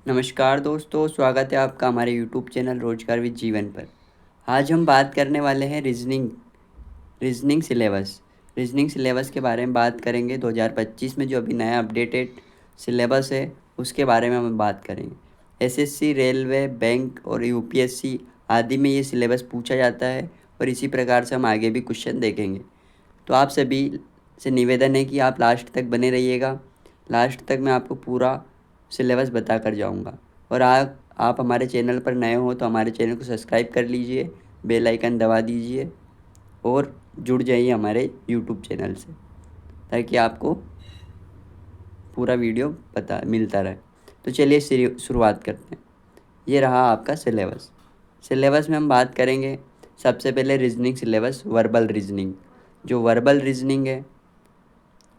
नमस्कार दोस्तों, स्वागत है आपका हमारे यूट्यूब चैनल रोजगार विद जीवन पर। आज हम बात करने वाले हैं रीजनिंग सिलेबस। रीजनिंग सिलेबस के बारे में बात करेंगे। 2025 में जो अभी नया अपडेटेड सिलेबस है उसके बारे में हम बात करेंगे। एसएससी, रेलवे, बैंक और यूपीएससी आदि में ये सिलेबस पूछा जाता है और इसी प्रकार से हम आगे भी क्वेश्चन देखेंगे। तो आप सभी से निवेदन है कि आप लास्ट तक बने रहिएगा। लास्ट तक मैं आपको पूरा सिलेबस बता कर जाऊँगा। और आप हमारे चैनल पर नए हो तो हमारे चैनल को सब्सक्राइब कर लीजिए, बेल आइकन दबा दीजिए और जुड़ जाइए हमारे यूट्यूब चैनल से, ताकि आपको पूरा वीडियो पता मिलता रहे। तो चलिए शुरुआत करते हैं। ये रहा आपका सिलेबस। सिलेबस में हम बात करेंगे सबसे पहले रीजनिंग सिलेबस, वर्बल रीजनिंग। जो वर्बल रीजनिंग है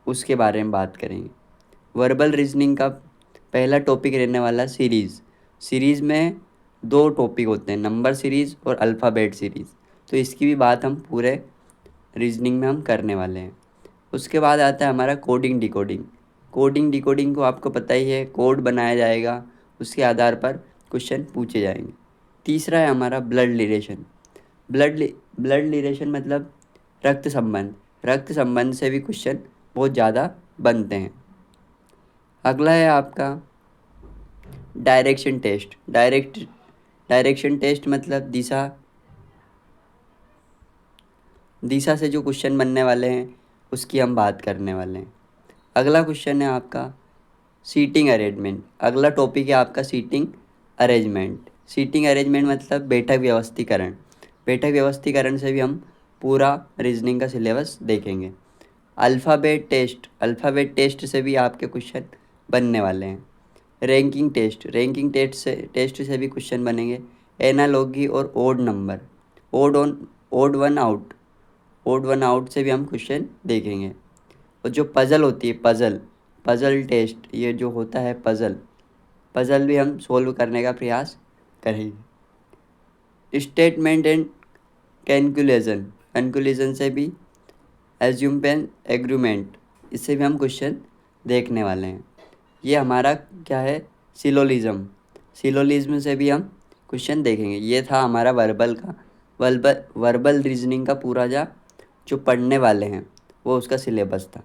उसके बारे में बात करेंगे। वर्बल रीजनिंग का पहला टॉपिक रहने वाला सीरीज़। सीरीज़ में दो टॉपिक होते हैं, नंबर सीरीज़ और अल्फ़ाबेट सीरीज़। तो इसकी भी बात हम पूरे रीजनिंग में हम करने वाले हैं। उसके बाद आता है हमारा कोडिंग डिकोडिंग। कोडिंग डिकोडिंग को आपको पता ही है, कोड बनाया जाएगा, उसके आधार पर क्वेश्चन पूछे जाएंगे। तीसरा है हमारा blood relation. Blood blood relation मतलब रक्त संबंध। रक्त संबंध से भी क्वेश्चन बहुत ज़्यादा बनते हैं। अगला है आपका डायरेक्शन टेस्ट। डायरेक्शन टेस्ट मतलब दिशा दिशा से जो क्वेश्चन बनने वाले हैं उसकी हम बात करने वाले हैं। अगला क्वेश्चन है आपका सीटिंग अरेंजमेंट। अगला टॉपिक है आपका सीटिंग अरेंजमेंट। सीटिंग अरेंजमेंट मतलब बैठक व्यवस्थीकरण। बैठक व्यवस्थीकरण से भी हम पूरा रीजनिंग का सिलेबस देखेंगे। अल्फ़ाबेट टेस्ट से भी आपके क्वेश्चन बनने वाले हैं। रैंकिंग टेस्ट से भी क्वेश्चन बनेंगे। एनालॉगी और odd number, odd on odd one out odd one out से भी हम क्वेश्चन देखेंगे। और जो पज़ल होती है, पज़ल टेस्ट, ये जो होता है पज़ल भी हम सोल्व करने का प्रयास करेंगे। स्टेटमेंट एंड कंक्लूजन से भी एज्यूम एग्रीमेंट, इससे भी हम क्वेश्चन देखने वाले हैं। ये हमारा क्या है, सिलोलिज्म से भी हम क्वेश्चन देखेंगे। ये था हमारा वर्बल रीजनिंग का पूरा जो पढ़ने वाले हैं वो उसका सिलेबस था।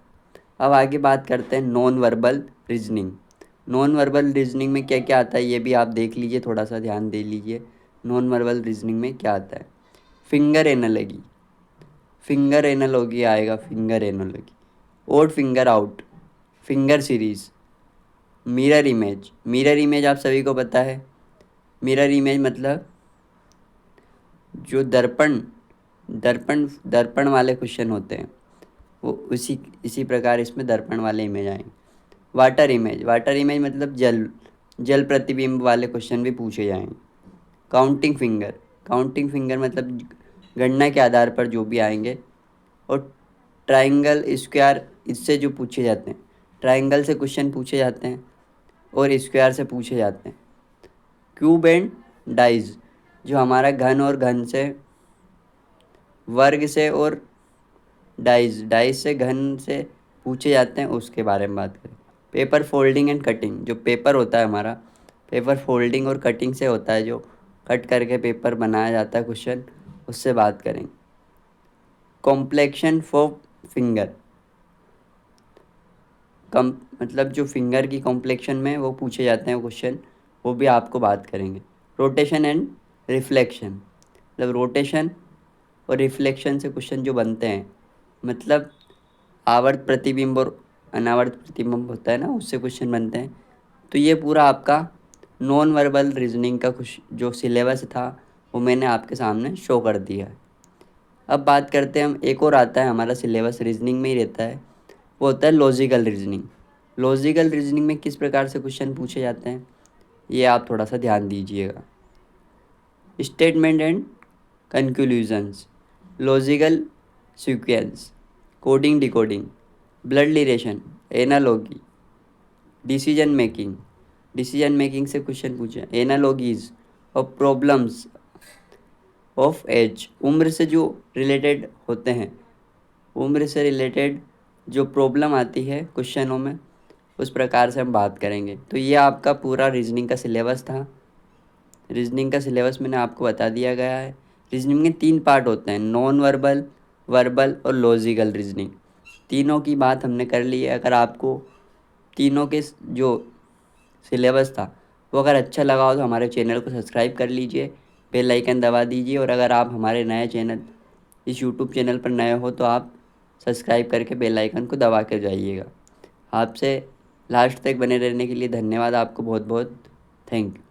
अब आगे बात करते हैं non verbal reasoning. Non verbal reasoning में क्या क्या आता है ये भी आप देख लीजिए, थोड़ा सा ध्यान दे लीजिए। नॉन वर्बल रीजनिंग में क्या आता है, फिंगर एनालॉजी आएगा। Finger analogy, odd finger out, finger series, mirror image आप सभी को पता है। मिरर इमेज मतलब जो दर्पण दर्पण दर्पण वाले क्वेश्चन होते हैं वो इसी प्रकार इसमें दर्पण वाले इमेज आएंगे। वाटर इमेज मतलब जल प्रतिबिंब वाले क्वेश्चन भी पूछे जाएंगे। काउंटिंग फिंगर मतलब गणना के आधार पर जो भी आएंगे। और ट्राइंगल स्क्वायर, इससे जो पूछे जाते हैं, ट्राइंगल से क्वेश्चन पूछे जाते हैं और स्क्वायर से पूछे जाते हैं। क्यूब एंड डाइज, जो हमारा घन और घन से, वर्ग से और डाइज से घन से पूछे जाते हैं, उसके बारे में बात करें। पेपर फोल्डिंग एंड कटिंग, जो पेपर होता है हमारा, पेपर फोल्डिंग और कटिंग से होता है, जो कट करके पेपर बनाया जाता है क्वेश्चन, उससे बात करेंगे। कॉम्प्लेक्शन फॉर फिंगर, कम मतलब जो फिंगर की कॉम्प्लेक्शन में वो पूछे जाते हैं क्वेश्चन, वो भी आपको बात करेंगे। रोटेशन एंड रिफ्लेक्शन, मतलब रोटेशन और रिफ्लेक्शन से क्वेश्चन जो बनते हैं, मतलब आवर्त प्रतिबिंब और अनावर्त प्रतिबिंब होता है ना, उससे क्वेश्चन बनते हैं। तो ये पूरा आपका नॉन वर्बल रीजनिंग का कुछ जो सिलेबस था वो मैंने आपके सामने शो कर दिया है। अब बात करते हैं हम, एक और आता है हमारा सिलेबस, रीजनिंग में ही रहता है, वो होता है लॉजिकल रीजनिंग। लॉजिकल रीजनिंग में किस प्रकार से क्वेश्चन पूछे जाते हैं ये आप थोड़ा सा ध्यान दीजिएगा। Statement and conclusions, logical sequence, coding decoding, blood relation, analogy, decision making से क्वेश्चन पूछे, एनालॉगीज और प्रॉब्लम्स ऑफ एज, उम्र से जो रिलेटेड होते हैं, उम्र से रिलेटेड जो प्रॉब्लम आती है क्वेश्चनों में, उस प्रकार से हम बात करेंगे। तो ये आपका पूरा रीजनिंग का सिलेबस था। रीजनिंग का सिलेबस मैंने आपको बता दिया गया है। रीजनिंग में 3 पार्ट होते हैं, नॉन वर्बल, वर्बल और लॉजिकल रीजनिंग। तीनों की बात हमने कर ली है। अगर आपको तीनों के जो सिलेबस था वो अगर अच्छा लगा हो तो हमारे चैनल को सब्सक्राइब कर लीजिए, बेल आइकन दबा दीजिए। और अगर आप हमारे नए चैनल इस यूट्यूब चैनल पर नए हो तो आप सब्सक्राइब करके बेल आइकन को दबा कर जाइएगा। आपसे लास्ट तक बने रहने के लिए धन्यवाद। आपको बहुत बहुत थैंक यू।